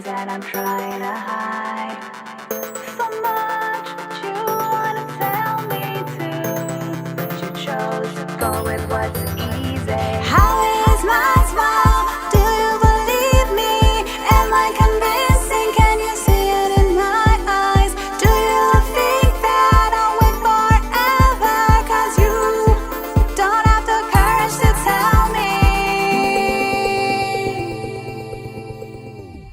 things that I'm trying to hide. So much that you wanna tell me to, but you chose to go with what's easy. How is my smile? Do you believe me? Am I convincing? Can you see it in my eyes? Do you think that I'll wait forever? 'Cause you don't have the courage to tell me.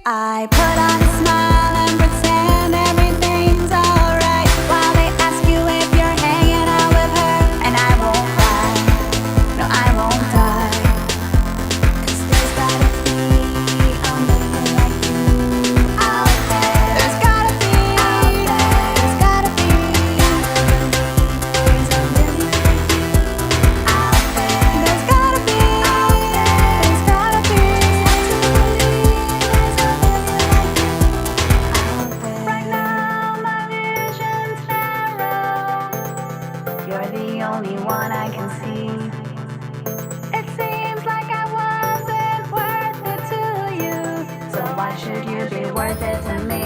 I put on a smile and pretend everything's alright, while they ask you if you're hanging out with her. And I won't cry, no I won't die, 'cause there's gotta be a man like you out there. There's gotta be, there's gotta be, there's a million out there. There's gotta be, there's gotta be, right now my vision's narrow. You're the only one I can see. It seems like I wasn't worth it to you, so why should you be worth it to me?